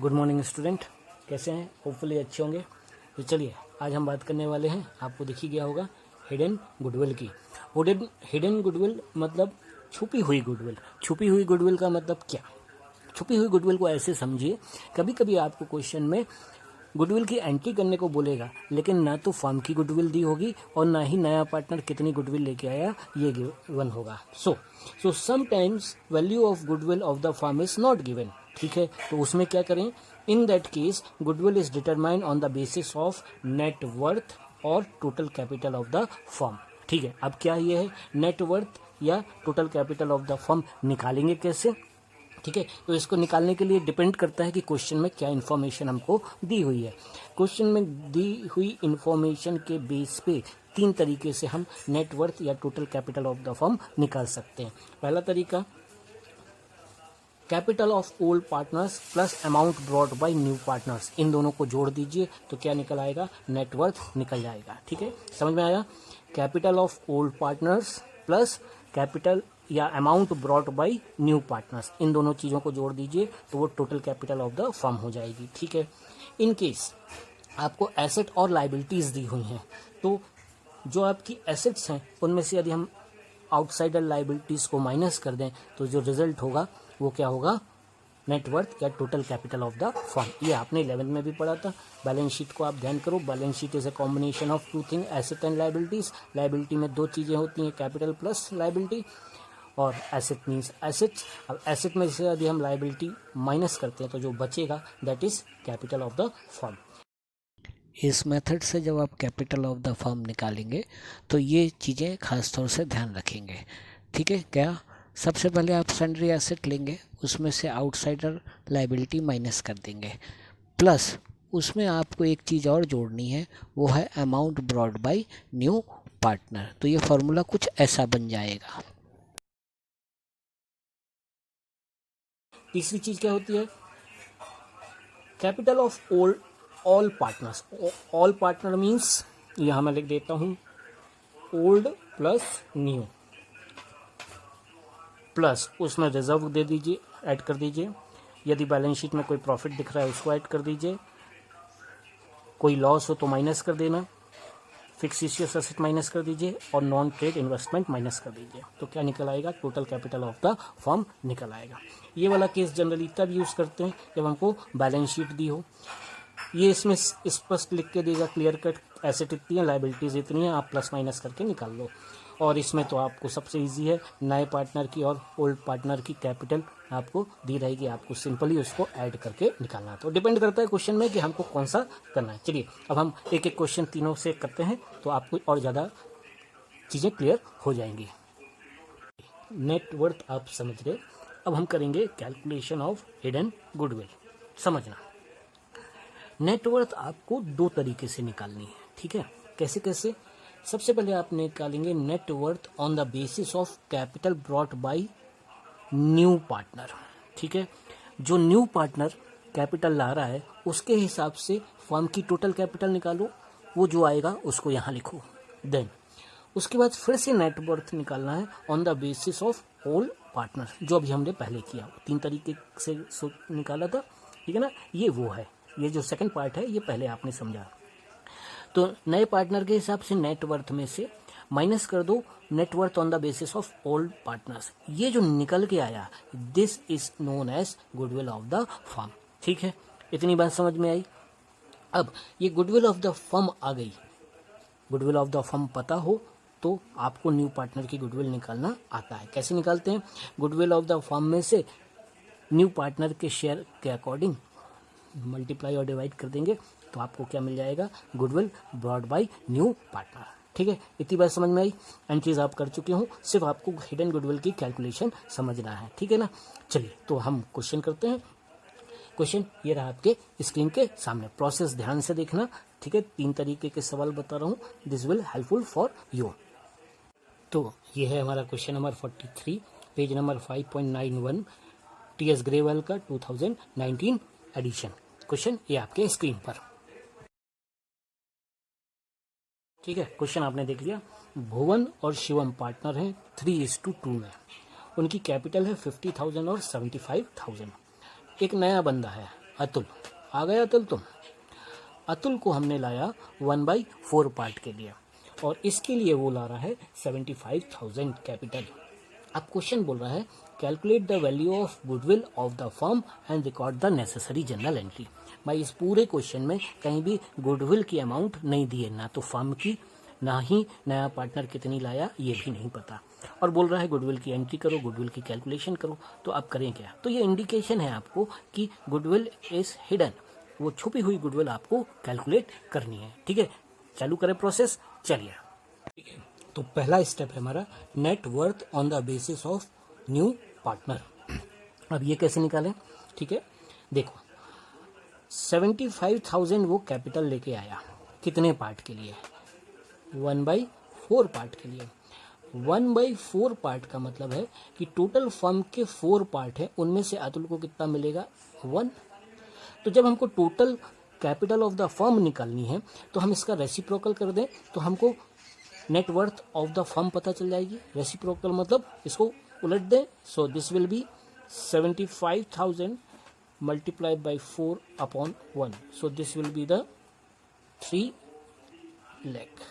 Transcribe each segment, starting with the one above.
Good morning student, कैसे हैं? Hopefully अच्छे होंगे। तो चलिए आज हम बात करने वाले हैं, आपको दिख ही गया होगा, हिडन गुडविल की। हिडन गुडविल मतलब छुपी हुई गुडविल। छुपी हुई गुडविल का मतलब क्या? छुपी हुई गुडविल को ऐसे समझिए, कभी कभी आपको क्वेश्चन में गुडविल की एंट्री करने को बोलेगा, लेकिन ना तो फर्म की गुडविल दी होगी और ना ही नया पार्टनर कितनी गुडविल लेके आया ये गिवन होगा। So sometimes value of goodwill of the firm is not given. ठीक है, तो उसमें क्या करें? In that case goodwill is determined on the basis of net worth और total capital of the firm. ठीक है, अब क्या ये है, नेट वर्थ या total capital of the firm निकालेंगे कैसे? ठीक है, तो इसको निकालने के लिए डिपेंड करता है कि क्वेश्चन में क्या इन्फॉर्मेशन हमको दी हुई है। क्वेश्चन में दी हुई इन्फॉर्मेशन के बेस पे तीन तरीके से हम नेटवर्थ या total capital of the firm निकाल सकते हैं। पहला तरीका, capital of old partners plus amount brought by new partners, इन दोनों को जोड़ दीजिए तो क्या निकल आएगा? नेटवर्थ निकल जाएगा। ठीक है, समझ में आया? Capital of old partners plus capital या amount brought by new partners, इन दोनों चीज़ों को जोड़ दीजिए तो वो total capital of the firm हो जाएगी। ठीक है, इन केस आपको एसेट और लाइबिलिटीज़ दी हुई हैं, तो जो आपकी एसेट्स हैं उनमें से यदि हम आउटसाइडर लाइबिलिटीज़ को माइनस कर दें तो जो रिजल्ट होगा वो क्या होगा? नेटवर्थ या total capital of the firm. ये आपने 11th में भी पढ़ा था। बैलेंस शीट को आप ध्यान करो, balance sheet is a combination of two thing, asset and liabilities. Liability में दो चीज़ें होती हैं, कैपिटल प्लस लाइबिलिटी, और एसेट मीन्स एसेट्स। अब एसेट में से यदि हम लाइबिलिटी माइनस करते हैं तो जो बचेगा that is capital of the firm. इस मेथड से जब आप कैपिटल ऑफ द फर्म निकालेंगे तो ये चीज़ें खास तौर से ध्यान रखेंगे। ठीक है, क्या सबसे पहले आप सन्ड्री एसेट लेंगे, उसमें से आउटसाइडर लाइबिलिटी माइनस कर देंगे, प्लस उसमें आपको एक चीज़ और जोड़नी है, वो है amount brought by new partner. तो ये फॉर्मूला कुछ ऐसा बन जाएगा। तीसरी चीज़ क्या होती है? Capital of all partners. All partner means यहाँ मैं लिख देता हूँ ओल्ड प्लस न्यू, प्लस उसमें रिजर्व दे दीजिए, ऐड कर दीजिए। यदि बैलेंस शीट में कोई प्रॉफिट दिख रहा है उसको ऐड कर दीजिए, कोई लॉस हो तो माइनस कर देना, फिक्सिशियस एसेट माइनस कर दीजिए और नॉन ट्रेड इन्वेस्टमेंट माइनस कर दीजिए। तो क्या निकल आएगा? Total capital of the firm निकल आएगा। ये वाला केस जनरली तब यूज़ करते हैं जब हमको बैलेंस शीट दी हो। ये इसमें स्पष्ट लिख के देगा, क्लियर कट, एसेट इतनी है, लाइबिलिटीज इतनी है, आप प्लस माइनस करके निकाल लो। और इसमें तो आपको सबसे इजी है, नए पार्टनर की और ओल्ड पार्टनर की कैपिटल आपको दी रहेगी, आपको सिंपली उसको ऐड करके निकालना है। तो डिपेंड करता है क्वेश्चन में कि हमको कौन सा करना है। चलिए अब हम एक एक क्वेश्चन तीनों से करते हैं तो आपको और ज़्यादा चीज़ें क्लियर हो जाएंगी। नेटवर्थ आप समझ गए, अब हम करेंगे कैलकुलेशन ऑफ हिडन गुडविल। समझना, नेटवर्थ आपको दो तरीके से निकालनी है। ठीक है, कैसे कैसे? सबसे पहले आप निकालेंगे net worth on the basis of capital brought by new partner. ठीक है, जो न्यू पार्टनर कैपिटल ला रहा है उसके हिसाब से फर्म की टोटल कैपिटल निकालो, वो जो आएगा उसको यहाँ लिखो। देन उसके बाद फिर से नेटवर्थ निकालना है on the basis of all partner, जो अभी हमने पहले किया, तीन तरीके से निकाला था। ठीक है ना, ये वो है, ये जो सेकंड पार्ट है ये पहले आपने समझा। तो नए पार्टनर के हिसाब से नेटवर्थ में से माइनस कर दो net worth on the basis of old partners. ये जो निकल के आया, this is known as goodwill of the firm. ठीक है, इतनी बात समझ में आई। अब ये गुडविल ऑफ द फर्म आ गई, गुडविल ऑफ द फर्म पता हो तो आपको न्यू पार्टनर की गुडविल निकालना आता है। कैसे निकालते हैं? गुडविल ऑफ द फर्म में से न्यू पार्टनर के शेयर के अकॉर्डिंग मल्टीप्लाई और डिवाइड कर देंगे तो आपको क्या मिल जाएगा? Goodwill brought by new partner. ठीक है, इतनी बात समझ में आई। एंट्रीज आप कर चुके हूँ, सिर्फ आपको हिडन गुडविल की कैलकुलेशन समझना है। ठीक है ना, चलिए तो हम क्वेश्चन करते हैं। क्वेश्चन ये रहा आपके स्क्रीन के सामने, प्रोसेस ध्यान से देखना। ठीक है, तीन तरीके के सवाल बता रहा हूँ, this will helpful for you. तो ये है हमारा question number 43, page number 5.91, T.S.. Grewal का 2019 एडिशन। क्वेश्चन ये आपके स्क्रीन पर। ठीक है, क्वेश्चन आपने देख लिया। भुवन और शिवम पार्टनर हैं 3:2 में। उनकी कैपिटल है 50,000 और 75,000। एक नया बंदा है अतुल, आ गया अतुल तुम? अतुल को हमने लाया 1/4 पार्ट के लिए और इसके लिए वो ला रहा है 75,000 कैपिटल। अब क्वेश्चन बोल रहा है calculate the value of goodwill of the firm and record the necessary general entry. भाई इस पूरे क्वेश्चन में कहीं भी गुडविल की अमाउंट नहीं दी है, ना तो फर्म की, ना ही नया पार्टनर कितनी लाया ये भी नहीं पता, और बोल रहा है गुडविल की एंट्री करो, गुडविल की कैलकुलेशन करो। तो अब करें क्या? तो ये इंडिकेशन है आपको कि गुडविल इज हिडन, वो छुपी हुई गुडविल आपको कैलकुलेट करनी है। ठीक है, चालू करें प्रोसेस, चलिए। ठीक है, तो पहला स्टेप है हमारा net worth on the basis of new partner. अब ये कैसे निकालें? ठीक है, देखो 75,000 वो कैपिटल लेके आया, कितने पार्ट के लिए? 1/4 पार्ट के लिए। 1/4 पार्ट का मतलब है कि टोटल फर्म के 4 पार्ट है, उनमें से अतुल को कितना मिलेगा? 1। तो जब हमको total capital of the firm निकालनी है तो हम इसका रेसिप्रोकल कर दें तो हमको net worth of the firm पता चल जाएगी। रेसिप्रोकल मतलब इसको उलट दें, so this will be 75,000 multiplied by 4 upon 1, so this will be the 3 lakh।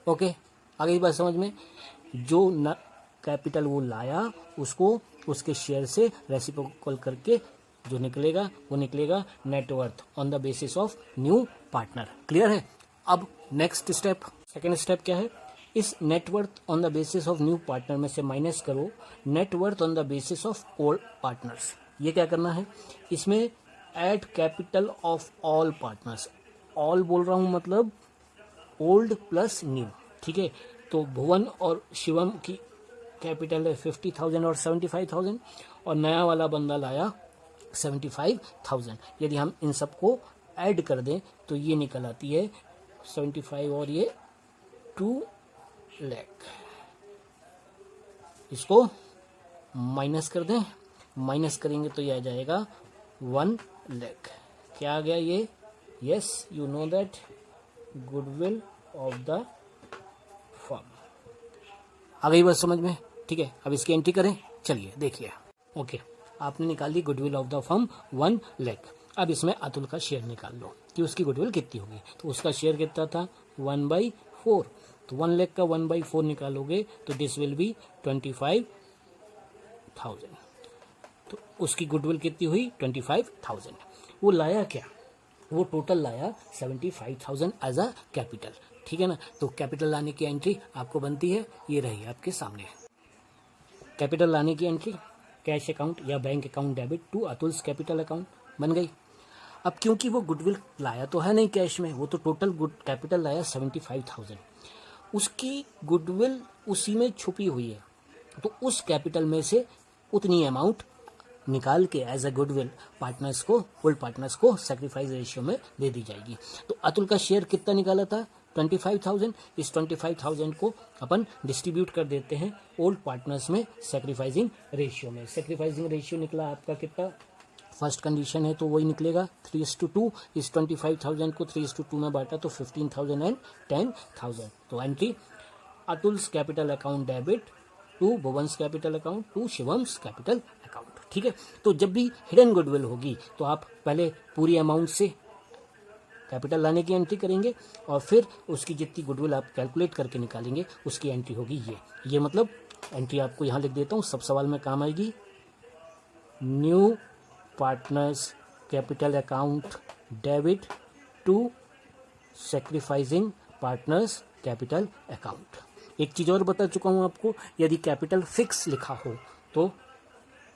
Okay, आ गई बात समझ में? जो न कैपिटल वो लाया उसको उसके शेयर से रेसिप्रोकल करके जो निकलेगा वो निकलेगा net worth on the basis of new partner. Clear है? अब नेक्स्ट स्टेप, सेकेंड स्टेप क्या है? इस net worth on the basis of new partner में से माइनस करो net worth on the basis of old partners. ये क्या करना है? इसमें add capital of all partners. All बोल रहा हूँ मतलब ओल्ड प्लस न्यू। ठीक है, तो भुवन और शिवम की कैपिटल है 50,000 और 75,000 और नया वाला बंदा लाया 75,000। यदि हम इन सबको ऐड कर दें तो ये निकल आती है 75 और ये 2 लाख। इसको माइनस कर दें, माइनस करेंगे तो ये आ जाएगा 1 लाख। क्या आ गया ये? Yes, you know that goodwill of the firm. आ गई बात समझ में? ठीक है, अब इसकी एंट्री करें, चलिए देखिए। ओके, आपने निकाल ली goodwill of the firm 1 lakh. अब इसमें अतुल का शेयर निकाल लो कि उसकी गुडविल कितनी होगी। तो उसका शेयर कितना था? 1/4। तो 1 लाख का 1/4 निकालोगे तो दिस विल बी 25,000। तो उसकी गुडविल कितनी हुई? 25,000। वो लाया क्या? वो टोटल लाया 75,000 एज अ कैपिटल। ठीक है ना? तो कैपिटल लाने की एंट्री आपको बनती है, ये रही आपके सामने। कैपिटल लाने की एंट्री कैश अकाउंट या bank account debit to Atul's capital account बन गई। अब क्योंकि वो गुडविल लाया तो है नहीं कैश में, वो तो टोटल गुड कैपिटल लाया 75,000, उसकी गुडविल उसी में छुपी हुई है। तो उस कैपिटल में से उतनी अमाउंट निकाल के एज अ गुडविल पार्टनर्स को, ओल्ड पार्टनर्स को सैक्रिफाइस रेशियो में दे दी जाएगी। तो अतुल का शेयर कितना निकाला था? 25,000। इस 25,000 को अपन डिस्ट्रीब्यूट कर देते हैं ओल्ड पार्टनर्स में सैक्रिफाइसिंग रेशियो में। सैक्रिफाइसिंग रेशियो निकला आपका कितना? फर्स्ट कंडीशन है तो वही निकलेगा 3:2। इस 25,000 को 3:2 में बांटा तो 15,000 एंड 10,000। तो entry Atul's capital account debit to Bhuvan's capital account to Shivam's capital account. ठीक है, तो जब भी हिडन गुडविल होगी तो आप पहले पूरी अमाउंट से कैपिटल लाने की एंट्री करेंगे और फिर उसकी जितनी गुडविल आप कैलकुलेट करके निकालेंगे उसकी एंट्री होगी ये मतलब एंट्री आपको यहाँ लिख देता हूँ, सब सवाल में काम आएगी। New partners capital account debit to sacrificing partners capital account. एक चीज़ और बता चुका हूँ आपको, यदि कैपिटल फिक्स लिखा हो तो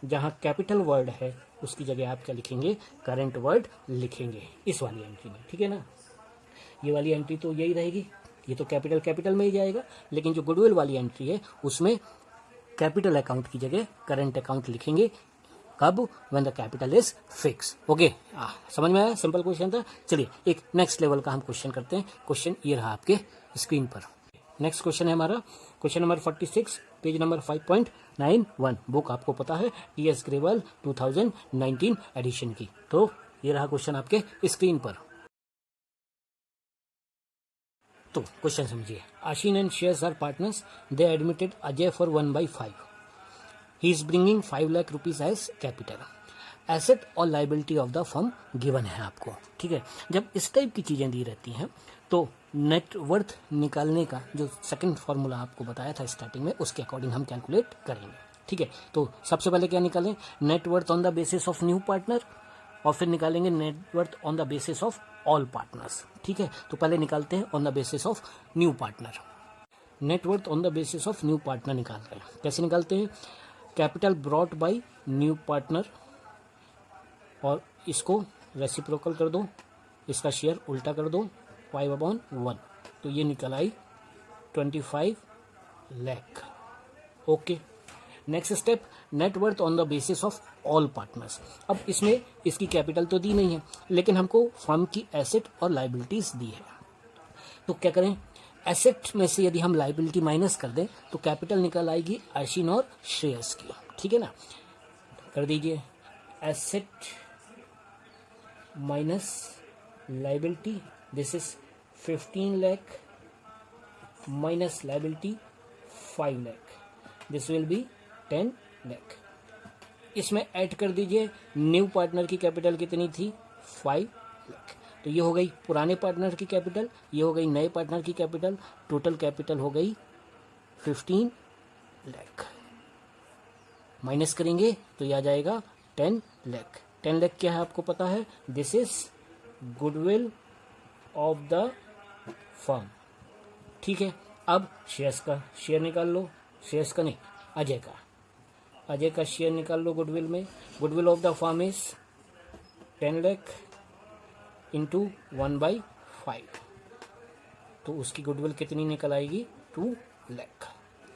जहाँ कैपिटल वर्ड है उसकी जगह आप क्या लिखेंगे? करंट वर्ड लिखेंगे इस वाली एंट्री में। ठीक है ना? ये वाली एंट्री तो यही रहेगी, ये तो कैपिटल कैपिटल में ही जाएगा, लेकिन जो गुडविल वाली एंट्री है उसमें कैपिटल अकाउंट की जगह करंट अकाउंट लिखेंगे। कब? When the capital is fix. Okay, समझ में आया? सिंपल क्वेश्चन था। चलिए एक नेक्स्ट लेवल का हम क्वेश्चन करते हैं। क्वेश्चन ये रहा आपके स्क्रीन पर। नेक्स्ट क्वेश्चन है हमारा question number 46, page number 5.91। Book आपको पता है टीएस ग्रेवाल 2019 एडिशन की। तो ये रहा क्वेश्चन आपके स्क्रीन पर। तो क्वेश्चन समझिए। Aashin and Shreyas are partners, they admitted Ajay for 1/5। He is bringing 5 lakh rupees as capital. Asset और liability of the firm given है आपको, ठीक है। जब इस टाइप की चीज़ें दी रहती हैं तो नेटवर्थ निकालने का जो सेकंड फार्मूला आपको बताया था स्टार्टिंग में, उसके अकॉर्डिंग हम कैलकुलेट करेंगे, ठीक है। तो सबसे पहले क्या निकालें, net worth on the basis of new partner, और फिर निकालेंगे net worth on the basis of all partners, ठीक है। तो पहले निकालते हैं on the basis of new partner. Net worth on the basis of new partner निकाल रहे हैं, कैसे निकालते हैं, capital brought by new partner, और इसको रेसिप्रोकल कर दो, इसका शेयर उल्टा कर दो 5/1, तो ये निकल आई 25 lakh. Okay, next step, net worth on the basis of all partners. अब इसमें इसकी कैपिटल तो दी नहीं है, लेकिन हमको फर्म की एसेट और लाइबिलिटीज दी है, तो क्या करें, एसेट में से यदि हम लाइबिलिटी माइनस कर दें तो कैपिटल निकल आएगी आशीन और श्रेयस की, ठीक है ना। कर दीजिए, asset minus liability, this is 15 lakh minus liability 5 lakh, this will be 10 lakh. इसमें ऐड कर दीजिए, न्यू पार्टनर की कैपिटल कितनी थी, 5 लाख, तो ये हो गई पुराने पार्टनर की कैपिटल, ये हो गई नए पार्टनर की कैपिटल, टोटल कैपिटल हो गई 15 लाख। माइनस करेंगे तो ये आ जाएगा 10 लाख। 10 लाख क्या है आपको पता है, this is goodwill of the firm, ठीक है। अब शेयर्स का शेयर निकाल लो, शेयर्स का नहीं, अजय का शेयर निकाल लो गुडविल में। Goodwill of the firm is 10 lakh into 1/5, तो उसकी गुडविल कितनी निकल आएगी, 2 लाख।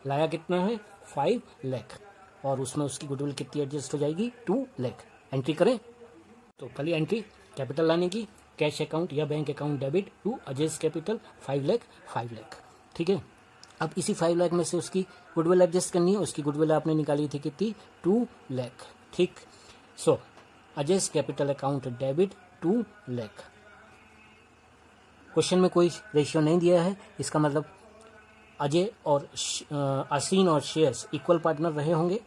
लाया कितना है, 5 लाख, और उसमें उसकी गुडविल कितनी एडजस्ट हो जाएगी, 2 लाख। एंट्री करें, तो पहली एंट्री कैपिटल लाने की, कैश अकाउंट या bank account debit to Ajay's capital 5 lakh, ठीक है। अब इसी 5 लाख में से उसकी गुडविल एडजस्ट करनी है, उसकी गुडविल आपने निकाली थी कितनी, 2 लाख, ठीक। So Ajay's capital account debit 2 lakh. Question में कोई रेशियो नहीं दिया है, इसका मतलब अजय और आसीन और शेयर्स इक्वल पार्टनर रहे होंगे।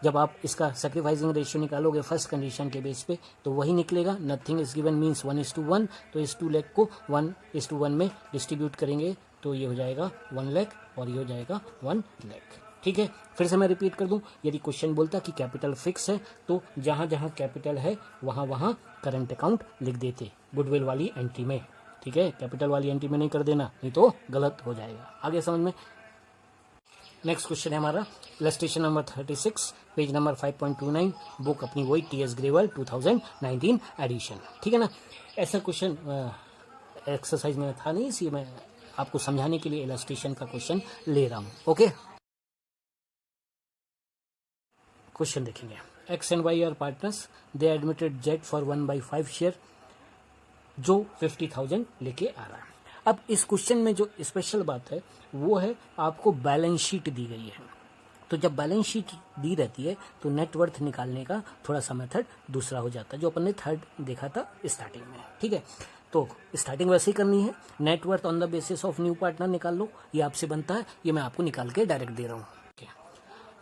जब आप इसका सैक्रिफाइसिंग रेशियो निकालोगे फर्स्ट कंडीशन के बेस पे तो वही निकलेगा, नथिंग इज गिवन मीन्स 1:1, तो इस 2 लाख को 1:1 में डिस्ट्रीब्यूट करेंगे तो ये हो जाएगा 1 लाख और ये हो जाएगा 1 लाख, ठीक है। फिर से मैं रिपीट कर दूं, यदि क्वेश्चन बोलता कि कैपिटल फिक्स है तो जहां जहां कैपिटल है वहां वहां करंट अकाउंट लिख देते गुडविल वाली एंट्री में, ठीक है। कैपिटल वाली एंट्री में नहीं कर देना, नहीं तो गलत हो जाएगा। आगे समझ में। नेक्स्ट क्वेश्चन है हमारा illustration number 36, page number 5.29, book अपनी वही TS ग्रेवल 2019 एडिशन, ठीक है ना। ऐसा क्वेश्चन एक्सरसाइज में था नहीं, इसलिए मैं आपको समझाने के लिए इलस्ट्रेशन का क्वेश्चन ले रहा हूँ, ओके। क्वेश्चन देखेंगे, X and Y are partners, they admitted Z for 1/5 share, जो 50,000 लेके आ रहा है। अब इस क्वेश्चन में जो स्पेशल बात है वो है आपको बैलेंस शीट दी गई है, तो जब बैलेंस शीट दी रहती है तो नेटवर्थ निकालने का थोड़ा सा मेथड दूसरा हो जाता है, जो अपन ने थर्ड देखा था स्टार्टिंग में, ठीक है। तो स्टार्टिंग वैसे ही करनी है, net worth on the basis of new partner निकाल लो, ये आपसे बनता है, ये मैं आपको निकाल के डायरेक्ट दे रहा हूँ।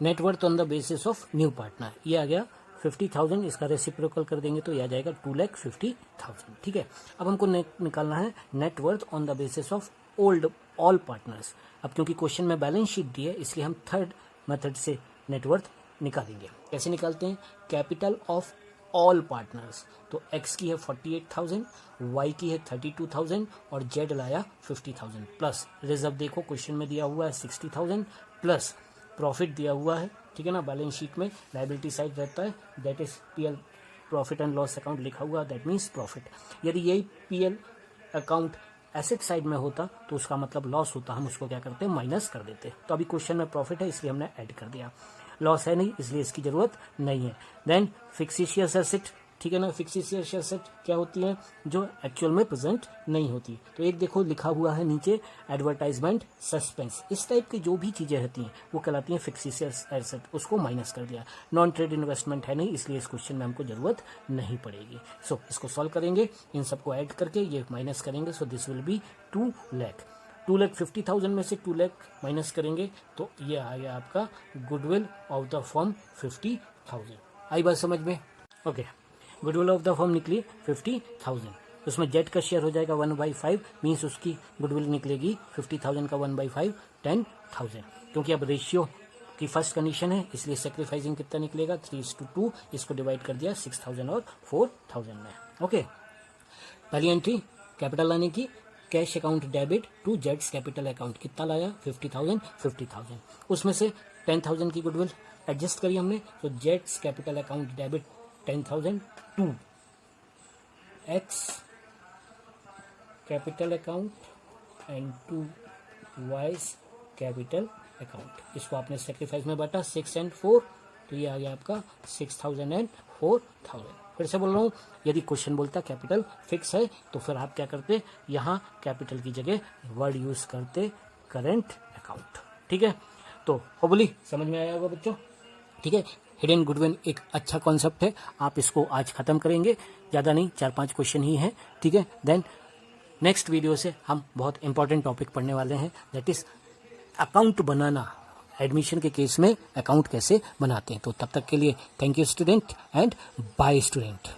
Net worth on the basis of new partner, ये आ गया 50,000, इसका रेसिप्रोकल कर देंगे तो ये आ जाएगा 2,50,000, ठीक है। अब हमको निकालना है net worth on the basis of all partners. अब क्योंकि क्वेश्चन में बैलेंस शीट दी है इसलिए हम थर्ड मेथड से नेटवर्थ निकालेंगे। कैसे निकालते हैं, कैपिटल ऑफ ऑल पार्टनर्स, तो एक्स की है 48,000, वाई की है 32,000 और जेड लाया 50,000, प्लस रिजर्व देखो क्वेश्चन में दिया हुआ है 60,000, प्लस प्रॉफिट दिया हुआ है, ठीक है ना। बैलेंस शीट में लायबिलिटी साइड रहता है, that is PL profit and loss account लिखा हुआ, दैट मीन्स प्रॉफिट। यदि यही PL अकाउंट एसेट साइड में होता तो उसका मतलब लॉस होता, हम उसको क्या करते हैं, माइनस कर देते। तो अभी क्वेश्चन में प्रॉफिट है इसलिए हमने ऐड कर दिया, लॉस है नहीं इसलिए इसकी जरूरत नहीं है। देन फिक्सिशियस एसेट, ठीक है ना। फिक्सिशियस एसेट क्या होती है, जो एक्चुअल में प्रेजेंट नहीं होती। तो एक देखो लिखा हुआ है नीचे एडवर्टाइजमेंट सस्पेंस, इस टाइप की जो भी चीजें रहती हैं वो कहलाती हैं फिक्सिशियस एसेट, उसको माइनस कर दिया। नॉन ट्रेड इन्वेस्टमेंट है नहीं इसलिए इस क्वेश्चन में हमको जरूरत नहीं पड़ेगी। सो इसको सॉल्व करेंगे, इन सबको ऐड करके ये माइनस करेंगे, so this will be 2 lakh. 2,50,000 में से 2 लाख माइनस करेंगे तो ये आ गया आपका गुडविल ऑफ द फर्म 50,000। आई बात समझ में। Okay, goodwill of the firm निकली 50,000, उसमें जेट का शेयर हो जाएगा 1/5, मीन्स उसकी गुडविल निकलेगी 50,000 का 1/5 10,000, क्योंकि अब रेशियो की फर्स्ट कंडीशन है इसलिए सेक्रीफाइसिंग कितना निकलेगा 3:2, इसको डिवाइड कर दिया 6,000 और 4,000 में। ओके, पहली एंट्री कैपिटल लाने की, कैश अकाउंट डेबिट टू जेट्स कैपिटल अकाउंट, कितना लाया 50,000, उसमें से 10,000 की गुडविल एडजस्ट करी हमने, तो जेट्स capital account debit 10,000 to X capital account and to Y's capital account, इसको आपने सेक्रीफाइस में बांटा 6 और 4, तो ये आ गया आपका 6,000 और 4,000। फिर से बोल रहा हूँ, यदि क्वेश्चन बोलता कैपिटल फिक्स है तो फिर आप क्या करते, यहाँ कैपिटल की जगह वर्ड यूज करते करेंट अकाउंट। ठीक है, तो होपफुली समझ में आया होगा बच्चों। ठीक है, हिडन गुडविल एक अच्छा कॉन्सेप्ट है, आप इसको आज खत्म करेंगे, ज़्यादा नहीं 4-5 क्वेश्चन ही हैं। ठीक है, देन नेक्स्ट वीडियो से हम बहुत इंपॉर्टेंट टॉपिक पढ़ने वाले हैं, दैट इज अकाउंट बनाना, एडमिशन के केस में अकाउंट कैसे बनाते हैं। तो तब तक के लिए thank you student and bye student.